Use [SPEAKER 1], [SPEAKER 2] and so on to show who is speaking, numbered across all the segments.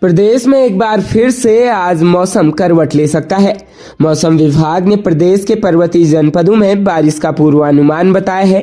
[SPEAKER 1] प्रदेश में एक बार फिर से आज मौसम करवट ले सकता है। मौसम विभाग ने प्रदेश के पर्वतीय जनपदों में बारिश का पूर्वानुमान बताया है,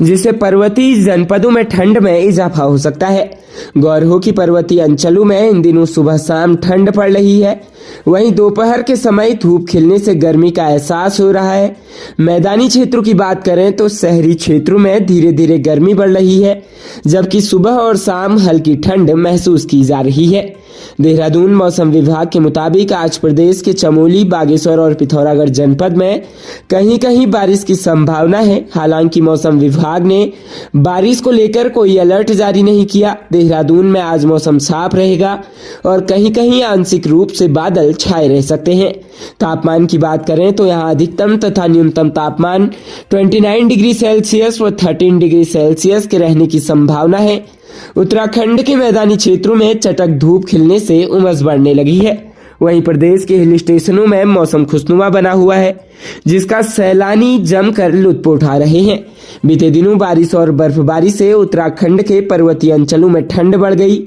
[SPEAKER 1] जिससे पर्वतीय जनपदों में ठंड में इजाफा हो सकता है। गौर हो कि पर्वतीय अंचलों में इन दिनों सुबह शाम ठंड पड़ रही है, वहीं दोपहर के समय धूप खिलने से गर्मी का एहसास हो रहा है। मैदानी क्षेत्रों की बात करें तो शहरी क्षेत्रों में धीरे धीरे गर्मी बढ़ रही है, जबकि सुबह और शाम हल्की ठंड महसूस की जा रही है। देहरादून मौसम विभाग के मुताबिक आज प्रदेश के चमोली, बागेश्वर और पिथौरागढ़ जनपद में कहीं कहीं बारिश की संभावना है। हालांकि मौसम विभाग ने बारिश को लेकर कोई अलर्ट जारी नहीं किया। देहरादून में आज मौसम साफ रहेगा और कहीं कहीं आंशिक रूप से बादल छाए रह सकते हैं। तापमान की बात करें तो यहाँ अधिकतम तथा न्यूनतम तापमान 29 डिग्री सेल्सियस व 13 डिग्री सेल्सियस के रहने की संभावना है। उत्तराखंड के मैदानी क्षेत्रों में चटक धूप खिलने से उमस बढ़ने लगी है। वहीं प्रदेश के हिल स्टेशनों में मौसम खुशनुमा बना हुआ है, जिसका सैलानी जमकर लुत्फ उठा रहे हैं। बीते दिनों बारिश और बर्फबारी से उत्तराखंड के पर्वतीय अंचलों में ठंड बढ़ गई,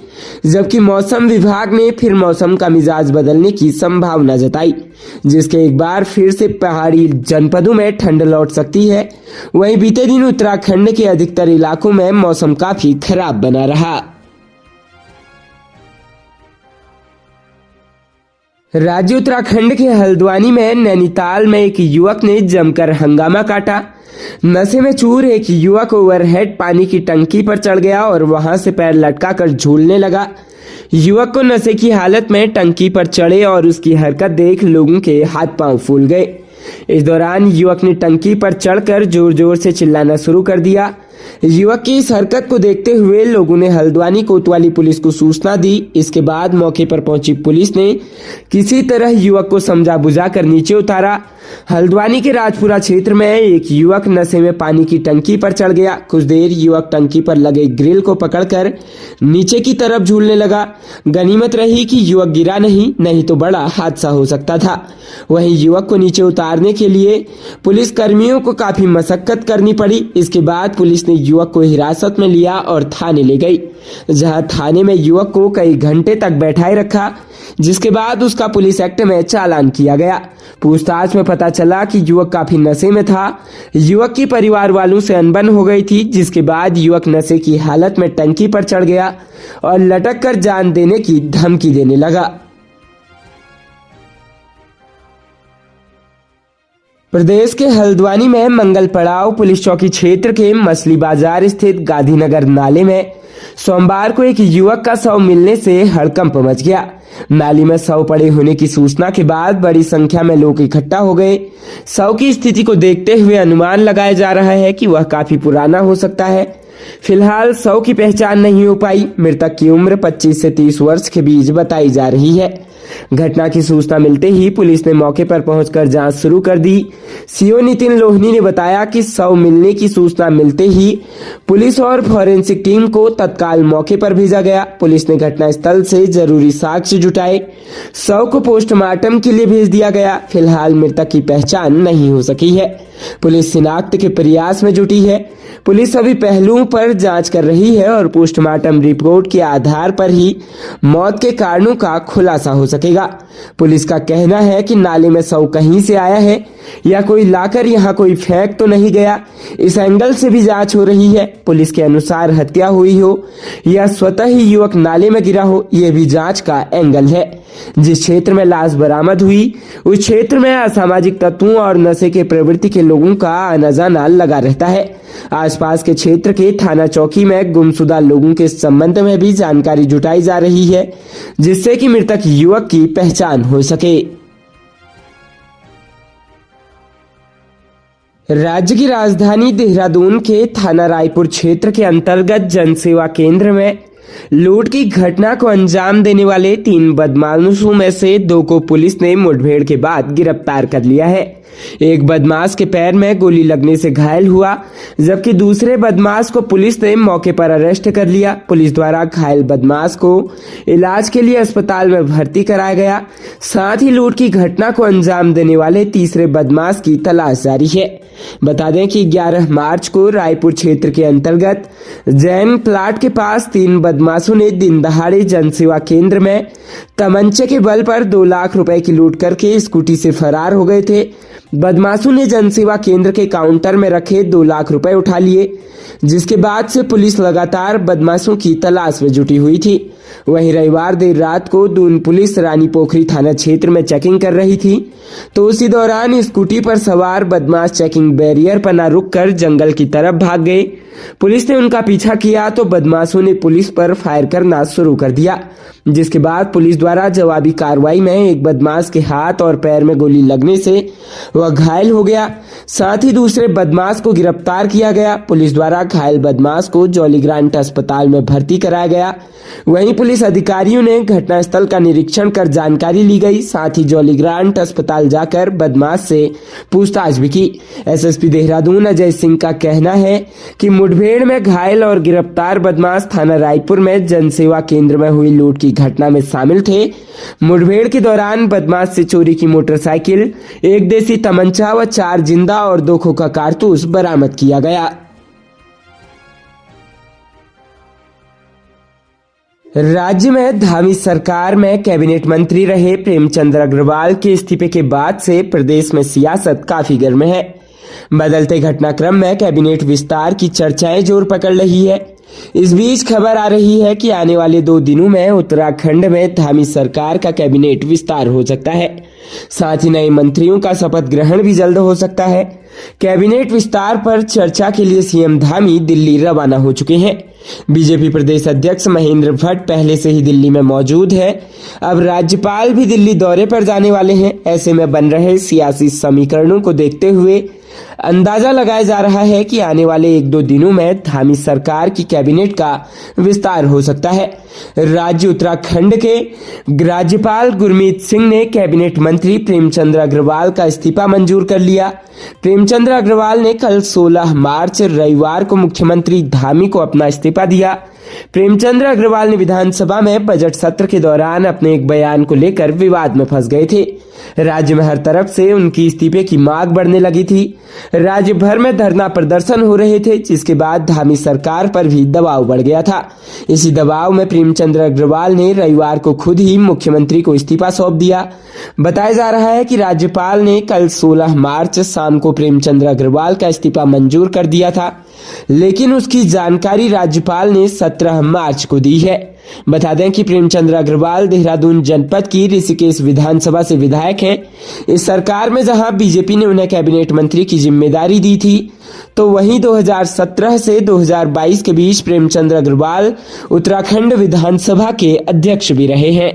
[SPEAKER 1] जबकि मौसम विभाग ने फिर मौसम का मिजाज बदलने की संभावना जताई, जिसके एक बार फिर से पहाड़ी जनपदों में ठंड लौट सकती है। वहीं बीते दिन उत्तराखंड के अधिकतर इलाकों में मौसम काफी खराब बना रहा। राज्य उत्तराखंड के हल्द्वानी में नैनीताल में एक युवक ने जमकर हंगामा काटा। नशे में चूर एक युवक ओवरहेड पानी की टंकी पर चढ़ गया और वहां से पैर लटकाकर झूलने लगा। युवक को नशे की हालत में टंकी पर चढ़े और उसकी हरकत देख लोगों के हाथ पांव फूल गए। इस दौरान युवक ने टंकी पर चढ़कर जोर जोर से चिल्लाना शुरू कर दिया। युवक की इस हरकत को देखते हुए लोगों ने हल्द्वानी कोतवाली पुलिस को सूचना दी। इसके बाद मौके पर पहुंची पुलिस ने किसी तरह युवक को समझा बुझाकर नीचे उतारा। हल्द्वानी के राजपुरा क्षेत्र में एक युवक नशे में पानी की टंकी पर चढ़ गया। कुछ देर युवक टंकी पर लगे ग्रिल को पकड़कर नीचे की तरफ झूलने लगा। गनीमत रही कि युवक गिरा नहीं तो बड़ा हादसा हो सकता था। वहीं युवक को नीचे उतारने के लिए पुलिस कर्मियों को काफी मशक्कत करनी पड़ी। इसके बाद पुलिस ने युवक को हिरासत में लिया और थाने ले गई, जहां थाने में युवक को कई घंटे तक बैठाए रखा, जिसके बाद उसका पुलिस एक्ट में चालान किया गया। पूछताछ में पता चला कि युवक काफी नशे में था। युवक की परिवार वालों से अनबन हो गई थी, जिसके बाद युवक नशे की हालत में टंकी पर चढ़ गया और लटक कर जान देने की धमकी देने लगा। प्रदेश के हल्द्वानी में मंगल पड़ाव पुलिस चौकी क्षेत्र के मछली बाजार स्थित गांधीनगर नाले में सोमवार को एक युवक का शव मिलने से हड़कंप मच गया। नाली में शव पड़े होने की सूचना के बाद बड़ी संख्या में लोग इकट्ठा हो गए। शव की स्थिति को देखते हुए अनुमान लगाया जा रहा है कि वह काफी पुराना हो सकता है। फिलहाल शव की पहचान नहीं हो पाई। मृतक की उम्र 25 से 30 वर्ष के बीच बताई जा रही है। घटना की सूचना मिलते ही पुलिस ने मौके पर पहुंचकर जांच शुरू कर दी। सीओ नितिन लोहनी ने बताया कि शव मिलने की सूचना मिलते ही पुलिस और फॉरेंसिक टीम को तत्काल मौके पर भेजा गया। पुलिस ने घटनास्थल से जरूरी साक्ष्य जुटाए। शव को पोस्टमार्टम के लिए भेज दिया गया। फिलहाल मृतक की पहचान नहीं हो सकी है। पुलिस शिनाख्त के प्रयास में जुटी है। पुलिस सभी पहलुओं पर जांच कर रही है और पोस्टमार्टम रिपोर्ट के आधार पर ही मौत के कारणों का खुलासा हो सकेगा। पुलिस का कहना है कि नाले में शव कहीं से आया है या कोई लाकर यहाँ कोई फेंक तो नहीं गया। इस एंगल से भी जांच हो रही है। पुलिस के अनुसार हत्या हुई हो या स्वतः ही युवक नाले में गिरा हो, यह भी जांच का एंगल है। जिस क्षेत्र में लाश बरामद हुई उस क्षेत्र में असामाजिक तत्वों और नशे के प्रवृत्ति के लोगों का आना जाना लगा रहता है। आसपास के क्षेत्र के थाना चौकी में गुमशुदा लोगों के संबंध में भी जानकारी जुटाई जा रही है, जिससे कि मृतक युवक की पहचान हो सके। राज्य की राजधानी देहरादून के थाना रायपुर क्षेत्र के अंतर्गत जनसेवा केंद्र में लूट की घटना को अंजाम देने वाले 3 बदमाशों में से 2 को पुलिस ने मुठभेड़ के बाद गिरफ्तार कर लिया है। एक बदमाश के पैर में गोली लगने से घायल हुआ, जबकि दूसरे बदमाश को पुलिस ने मौके पर अरेस्ट कर लिया। पुलिस द्वारा घायल बदमाश को इलाज के लिए अस्पताल में भर्ती कराया गया। साथ ही लूट की घटना को अंजाम देने वाले तीसरे बदमाश की तलाश जारी है। बता दें कि 11 मार्च को रायपुर क्षेत्र के अंतर्गत जैन प्लाट के पास 3 बदमाशों ने दिन दहाड़े जनसेवा केंद्र में तमंचे के बल पर 2 लाख रुपए की लूट करके स्कूटी से फरार हो गए थे। बदमाशों ने जनसेवा केंद्र के काउंटर में रखे 2 लाख रुपए उठा लिए, जिसके बाद से पुलिस लगातार बदमाशों की तलाश में जुटी हुई थी। वहीं रविवार देर रात को दून पुलिस रानी पोखरी थाना क्षेत्र में चेकिंग कर रही थी, तो उसी दौरान स्कूटी पर सवार बदमाश चेकिंग बैरियर पर न रुककर जंगल की तरफ भाग गए। पुलिस ने उनका पीछा किया तो बदमाशों ने पुलिस पर फायर करना शुरू कर दिया, जिसके बाद पुलिस द्वारा जवाबी कार्रवाई में एक बदमाश के हाथ और पैर में गोली लगने से वह घायल हो गया। साथ ही दूसरे बदमाश को गिरफ्तार किया गया। पुलिस द्वारा घायल बदमाश को जॉली ग्रांट अस्पताल में भर्ती कराया गया। वहीं पुलिस अधिकारियों ने घटनास्थल का निरीक्षण कर जानकारी ली गई। साथ ही जॉली ग्रांट अस्पताल जाकर बदमाश से पूछताछ भी की। एसएसपी देहरादून अजय सिंह का कहना है कि मुठभेड़ में घायल और गिरफ्तार बदमाश थाना रायपुर में जनसेवा केंद्र में हुई लूट की घटना में शामिल थे। मुठभेड़ के दौरान बदमाश से चोरी की मोटरसाइकिल, एक देसी तमंचा व 4 जिंदा और 2 खोखा कारतूस बरामद किया गया। राज्य में धामी सरकार में कैबिनेट मंत्री रहे प्रेमचंद अग्रवाल के इस्तीफे के बाद से प्रदेश में सियासत काफी गर्म है। बदलते घटनाक्रम में कैबिनेट विस्तार की चर्चाएं जोर पकड़ रही है। इस बीच खबर आ रही है कि आने वाले 2 दिनों में उत्तराखंड में धामी सरकार का कैबिनेट विस्तार हो सकता है। साथ ही नए मंत्रियों का शपथ ग्रहण भी जल्द हो सकता है। कैबिनेट विस्तार पर चर्चा के लिए सीएम धामी दिल्ली रवाना हो चुके हैं। बीजेपी प्रदेश अध्यक्ष महेंद्र भट्ट पहले से ही दिल्ली में मौजूद है। अब राज्यपाल भी दिल्ली दौरे पर जाने वाले हैं। ऐसे में बन रहे सियासी समीकरणों को देखते हुए अंदाजा लगाया जा रहा है कि आने वाले 1-2 दिनों में धामी सरकार की कैबिनेट का विस्तार हो सकता है। राज्य उत्तराखंड के राज्यपाल गुरमीत सिंह ने कैबिनेट मंत्री प्रेमचंद अग्रवाल का इस्तीफा मंजूर कर लिया। प्रेमचंद अग्रवाल ने कल 16 मार्च रविवार को मुख्यमंत्री धामी को अपना इस्तीफा दिया। प्रेमचंद अग्रवाल ने विधानसभा में बजट सत्र के दौरान अपने एक बयान को लेकर विवाद में फंस गए थे। राज्य में हर तरफ से उनकी इस्तीफे की मांग बढ़ने लगी थी। राज्य भर में धरना प्रदर्शन हो रहे थे, जिसके बाद धामी सरकार पर भी दबाव बढ़ गया था। इसी दबाव में प्रेमचंद अग्रवाल ने रविवार को खुद ही मुख्यमंत्री को इस्तीफा सौंप दिया। बताया जा रहा है कि राज्यपाल ने कल 16 मार्च शाम को प्रेमचंद अग्रवाल का इस्तीफा मंजूर कर दिया था, लेकिन उसकी जानकारी राज्यपाल ने 17 मार्च को दी है। बता दें कि प्रेमचंद अग्रवाल देहरादून जनपद की ऋषिकेश विधानसभा से विधायक हैं। इस सरकार में जहां बीजेपी ने उन्हें कैबिनेट मंत्री की जिम्मेदारी दी थी, तो वहीं 2017 से 2022 के बीच प्रेमचंद अग्रवाल उत्तराखंड विधानसभा के अध्यक्ष भी रहे हैं।